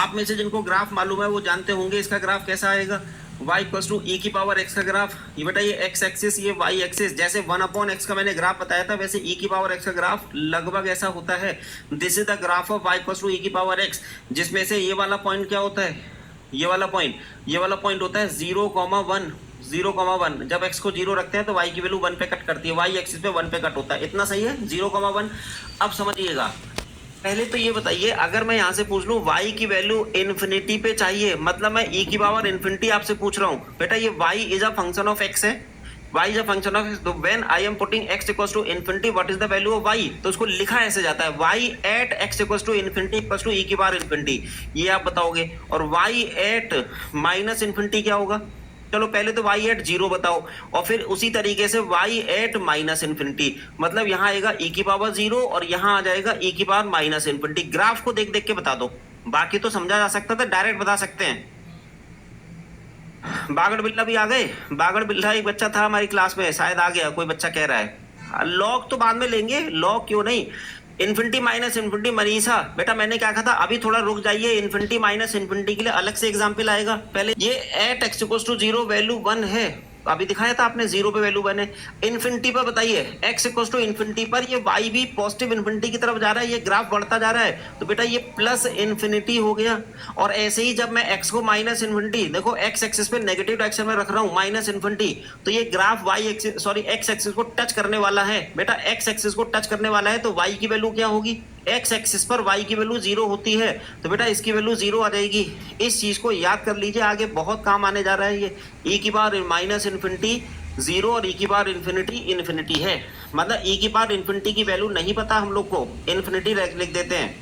आप में से जिनको ग्राफ मालूम है वो जानते होंगे इसका ग्राफ कैसा आएगा। y इक्वल्स टू ई की पावर x का ग्राफ, ये बेटा ये x एक्सिस ये y एक्सिस, जैसे 1/x का मैंने ग्राफ बताया था वैसे e की पावर x का ग्राफ लगभग ऐसा होता है। This is the graph of y equals to e की पावर x, जिसमें से ये वाला पॉइंट क्या होता है, ये वाला पॉइंट होता है 0,1 0,1। जब x को 0 रखते हैं तो y की वैल्यू 1 पे कट करती है, y एक्सिस पे 1 पे कट होता है। इतना सही है 0,1। अब समझिएगा, पहले तो ये बताइए अगर मैं यहाँ से पूछ लूँ y की वैल्यू इन्फिनिटी पे चाहिए, मतलब मैं e की पावर इन्फिनिटी आपसे पूछ रहा हूँ। बेटा ये y is a function of x है, y is a function of x, तो when I am putting x equals to infinity what is the value of y, तो उसको लिखा ऐसे जाता है y at x equals to infinity equals to e की power infinity, ये आप बताओगे। और y एट माइनस इन्फिनिटी क्या होगा, चलो पहले तो y एट 0 बताओ, और फिर उसी तरीके से y एट माइनस इन्फिनिटी, मतलब यहाँ आएगा e की पावर 0 और यहाँ आ जाएगा e की पावर माइनस इन्फिनिटी। ग्राफ को देख देख के बता दो, बाकी तो समझा जा सकता था, डायरेक्ट बता सकते हैं। बागड़ बिल्ला भी आ गए, बागड़ बिल्ला एक बच्चा था हमारी क्लास में, शायद आ गया, कोई बच्चा कह रहा है। लॉग तो बाद में लेंगे, लॉग क्यों नहीं, इन्फिनिटी माइनस इन्फिनिटी। मनीषा बेटा मैंने क्या कहा था, अभी थोड़ा रुक जाइए, इन्फिनिटी माइनस इन्फिनिटी के लिए अलग से एग्जांपल आएगा। पहले ये at x equals to 0 value 1 है, अभी दिखाया था आपने 0 पे वैल्यू 1 है। इन्फिनिटी पर बताइए x इक्वल्स टू इन्फिनिटी पर ये y भी पॉजिटिव इन्फिनिटी की तरफ जा रहा है, ये ग्राफ बढ़ता जा रहा है, तो बेटा ये प्लस इन्फिनिटी हो गया। और ऐसे ही जब मैं x को माइनस इन्फिनिटी, देखो x एक्सिस पे नेगेटिव डायरेक्शन में रख रहा हूँ माइनस इन्फिनिटी, तो ये graph y axis sorry x axis को टच करने वाला है। बेटा x एक्सिस को टच करने वाला है तो y की वैल्यू क्या होगी, x एक्सिस पर y की वैल्यू 0 होती है, तो बेटा इसकी वैल्यू 0 आ जाएगी। इस चीज को याद कर लीजिए, आगे बहुत काम आने जा रहा है। ये e की पावर माइनस इन्फिनिटी 0 और e की पावर इन्फिनिटी इन्फिनिटी है, मतलब e की पावर इन्फिनिटी की वैल्यू नहीं पता हम लोग को, इन्फिनिटी लिख देते हैं।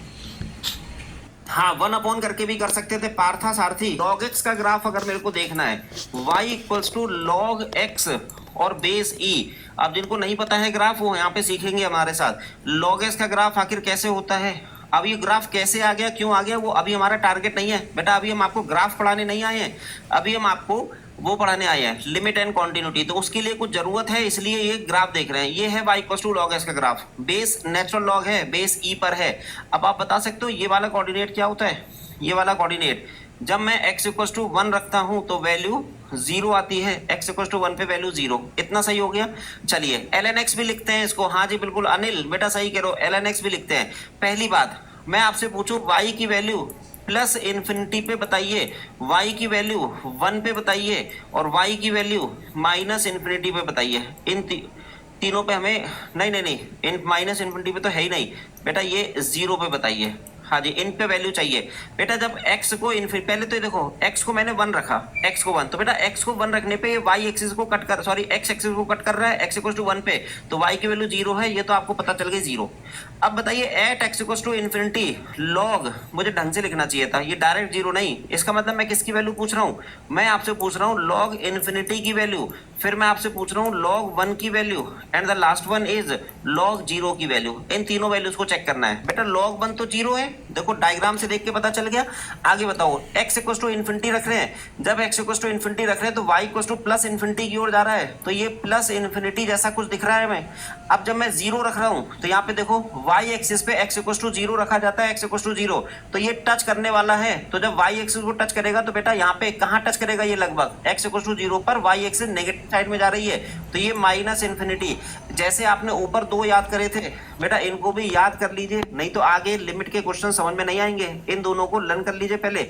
हाँ 1 करके भी कर सकते थे। पार्था सारथी, log x का ग्राफ अगर मेरे को देखना है, y equals to log x और बेस e। अब जिनको नहीं पता है ग्राफ वो यहाँ पे सीखेंगे हमारे साथ। log x का ग्राफ आखिर कैसे होता है, अब ये ग्राफ कैसे आ गया, क्यों आ गया, वो अभी हमारा टारगेट नहीं है बेटा। अभी हम आपको ग्राफ पढ़ाने नहीं आए हैं, अभी हम आपको वो पढ़ाने आए हैं लिमिट एंड कॉन्टिन्यूटी, तो उसके लिए कुछ जरूरत है, इसलिए ये ग्राफ देख रहे हैं। ये है y equals to log x का ग्राफ, बेस नेचुरल लॉग है, बेस e पर है। अब आप बता सकते हो ये वाला कोऑर्डिनेट क्या होता है, ये वाला कोऑर्डिनेट जब मैं x इक्वल्स टू 1 रखता हूं तो वैल्यू 0 आती है, x इक्वल्स टू 1 पे वैल्यू 0। इतना सही हो गया। चलिए ln x भी लिखते हैं इसको, हाँ जी बिल्कुल अनिल बेटा सही कह रहे हो, ln x भी लिखते हैं। पहली बात मैं आपसे पूछूं y की वैल्यू प्लस इन्फिनिटी पे बताइए, y की वैल्यू 1 पे बताइए, और y की वैल्यू माइनस इन्फिनिटी पे बताइए। इन तीनों पे हमें नहीं इन माइनस इन्फिनिटी पे तो है ही नहीं बेटा, ये 0 पे बताइए। हाँ जी इन पे वैल्यू चाहिए बेटा। जब x को पहले तो ये देखो x को मैंने 1 रखा, x को 1, तो बेटा x को 1 रखने पे y एक्सिस को कट कर सॉरी x एक्सिस को कट कर रहा है, x इक्वल्स टू 1 पे, तो y की वैल्यू 0 है, ये तो आपको पता चल गई 0। अब बताइए at x equals to infinity log, मुझे ढंग से लिखना चाहिए था, ये डायरेक्ट 0 नहीं, इसका मतलब मैं किसकी वैल्यू पूछ रहा हूँ, मैं आपसे पूछ रहा हूँ log इन्फिनिटी की वैल्यू, फिर मैं आपसे पूछ रहा हूँ log 1 की value, and the last one is log 0 की वैल्यू। इन तीनों वैल्यूज को चेक करना है बेटा। log 1 तो 0 है, देखो डायग्राम से देख के पता चल गया। आगे बताओ x इक्वल्स टू इन्फिनिटी रख रहे हैं, जब x इक्वल्स टू इन्फिनिटी रख रहे हैं तो y equals two plus infinity की ओर जा रहा है, तो ये प्लस इन्फिनिटी जैसा कुछ दिख रहा है हमें। अब जब मैं 0 रख रहा हूं तो यहाँ पे देखो y एक्सिस पे x इक्वल्स टू 0 रखा जाता है, x इक्वल्स टू 0, तो ये टच करने वाला है, तो जब y एक्सिस को टच करेगा तो बेटा यहाँ पे कहाँ टच करेगा, ये लगभग x इक्वल्स टू 0 पर, y एक्सिस नेगेटिव साइड में जा रही है, तो ये माइनस इन्फिनिटी। जैसे आपने ऊपर 2 याद करे थे बेटा, इनको भी याद कर लीजिए, नहीं तो आगे लिमिट के क्वेश्चन समझ में नहीं आएंगे। इन दोनों को लर्न कर लीजिए पहले।